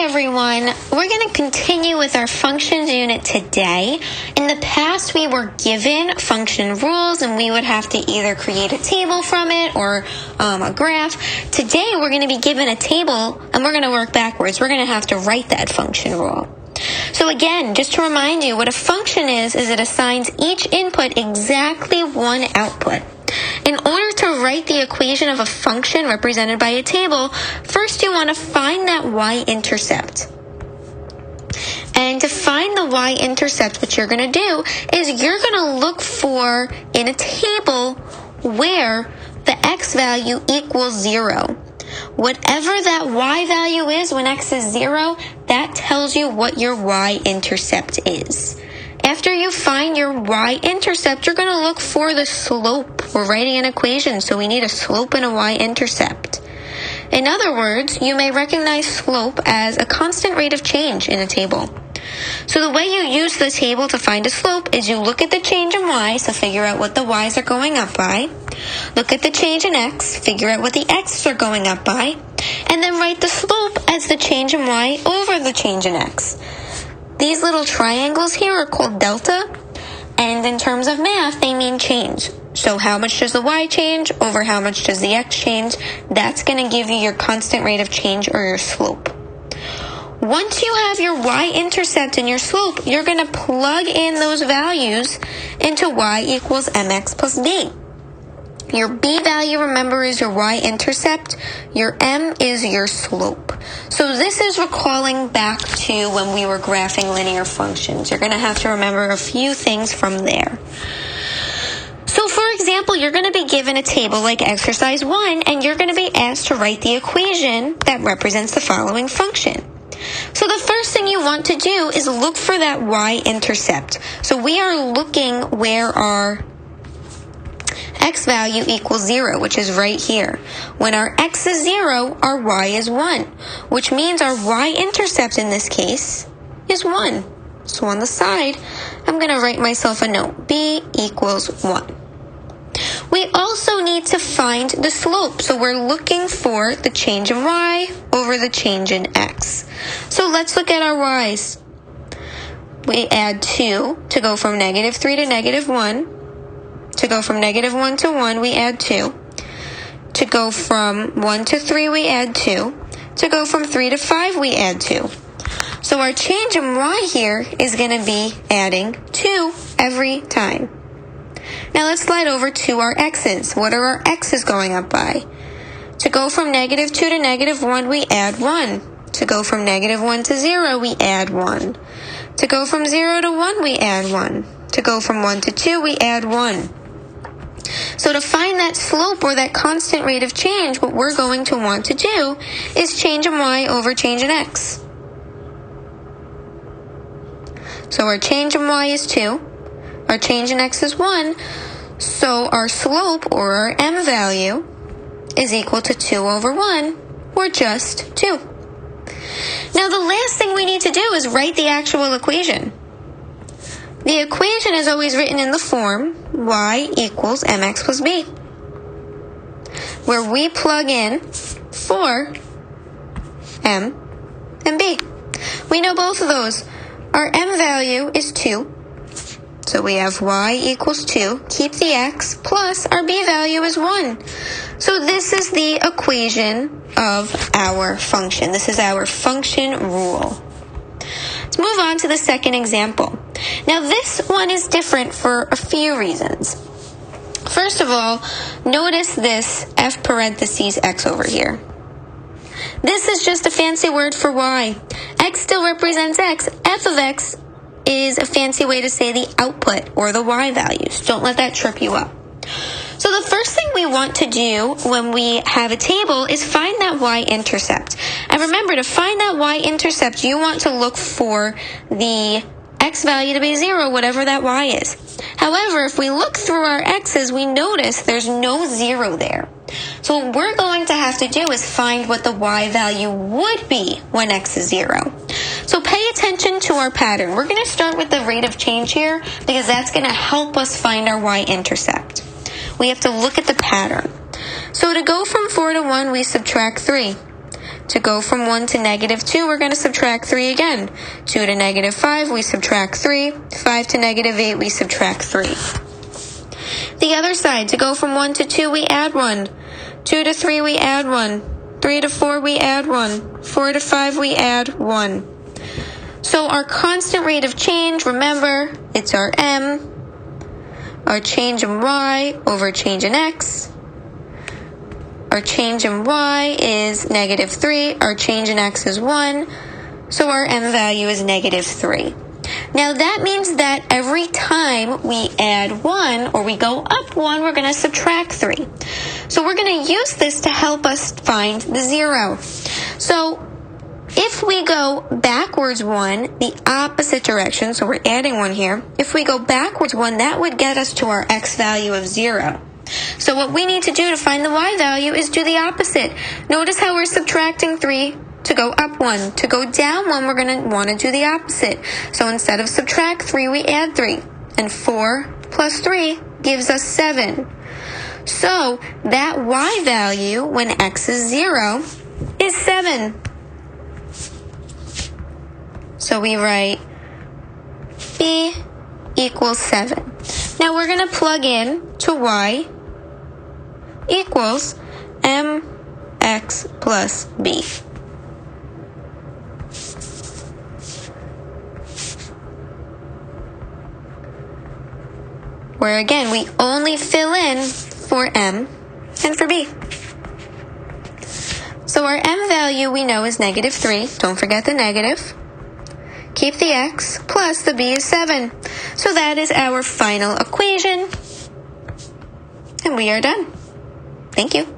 everyone. We're going to continue with our functions unit today. In the past, we were given function rules and we would have to either create a table from it or a graph. Today, we're going to be given a table and we're going to work backwards. We're going to have to write that function rule. So again, just to remind you, what a function is it assigns each input exactly one output. In order to write the equation of a function represented by a table, first you want to find that y-intercept. And to find the y-intercept, what you're going to do is you're going to look for, in a table, where the x value equals 0. Whatever that y value is when x is 0, that tells you what your y-intercept is. After you find your y-intercept, you're going to look for the slope. We're writing an equation, so we need a slope and a y-intercept. In other words, you may recognize slope as a constant rate of change in a table. So the way you use the table to find a slope is you look at the change in y, so figure out what the y's are going up by. Look at the change in x, figure out what the x's are going up by. And then write the slope as the change in y over the change in x. These little triangles here are called delta, and in terms of math, they mean change. So how much does the y change over how much does the x change? That's going to give you your constant rate of change or your slope. Once you have your y-intercept and your slope, you're going to plug in those values into y equals mx plus b. Your b value, remember, is your y-intercept. Your m is your slope. So this is recalling back to when we were graphing linear functions. You're going to have to remember a few things from there. So for example, you're going to be given a table like exercise 1, and you're going to be asked to write the equation that represents the following function. So the first thing you want to do is look for that y-intercept. So we are looking where our x value equals 0, which is right here. When our x is 0, our y is 1, which means our y-intercept in this case is 1. So on the side, I'm going to write myself a note. B equals 1. We also need to find the slope. So we're looking for the change in y over the change in x. So let's look at our y's. We add 2 to go from -3 to -1. To go from -1 to 1, we add 2. To go from 1 to 3, we add 2. To go from 3 to 5, we add 2. So our change in y here is going to be adding 2 every time. Now let's slide over to our x's. What are our x's going up by? To go from -2 to -1, we add 1. To go from -1 to 0, we add 1. To go from 0 to 1, we add 1. To go from 1 to 2, we add 1. So to find that slope or that constant rate of change, what we're going to want to do is change in y over change in x. So our change in y is 2. Our change in x is 1. So our slope, or our m value, is equal to 2 over 1, or just 2. Now the last thing we need to do is write the actual equation. The equation is always written in the form y equals mx plus b, where we plug in for m and b. We know both of those. Our m value is 2, so we have y equals 2, keep the x, plus our b value is 1. So this is the equation of our function. This is our function rule. Let's move on to the second example. Now this one is different for a few reasons. First of all, notice this f parentheses x over here. This is just a fancy word for y. X still represents x. F of x is a fancy way to say the output or the y values. Don't let that trip you up. So the first thing we want to do when we have a table is find that y-intercept. And remember, to find that y-intercept, you want to look for the x value to be 0, whatever that y is. However, if we look through our x's, we notice there's no 0 there. So what we're going to have to do is find what the y value would be when x is 0. So pay attention to our pattern. We're going to start with the rate of change here because that's going to help us find our y-intercept. We have to look at the pattern. So to go from 4 to 1, we subtract 3. To go from 1 to negative 2, we're going to subtract 3 again. 2 to negative 5, we subtract 3. 5 to negative 8, we subtract 3. The other side, to go from 1 to 2, we add 1. 2 to 3, we add 1. 3 to 4, we add 1. 4 to 5, we add 1. So our constant rate of change, remember, it's our m, our change in y over change in x. Our change in y is negative 3. Our change in x is 1. So our m value is negative 3. Now that means that every time we add 1 or we go up 1, we're going to subtract 3. So we're going to use this to help us find the 0. So if we go backwards 1, the opposite direction, so we're adding 1 here. If we go backwards 1, that would get us to our x value of 0. So what we need to do to find the y value is do the opposite. Notice how we're subtracting 3 to go up 1. To go down 1, we're going to want to do the opposite. So instead of subtract 3, we add 3. And 4 plus 3 gives us 7. So that y value when x is 0 is 7. So we write b equals 7. Now we're going to plug in to y equals mx plus b. Where again, we only fill in for m and for b. So our m value we know is negative 3. Don't forget the negative. Keep the x, plus the b is 7. So that is our final equation. And we are done. Thank you.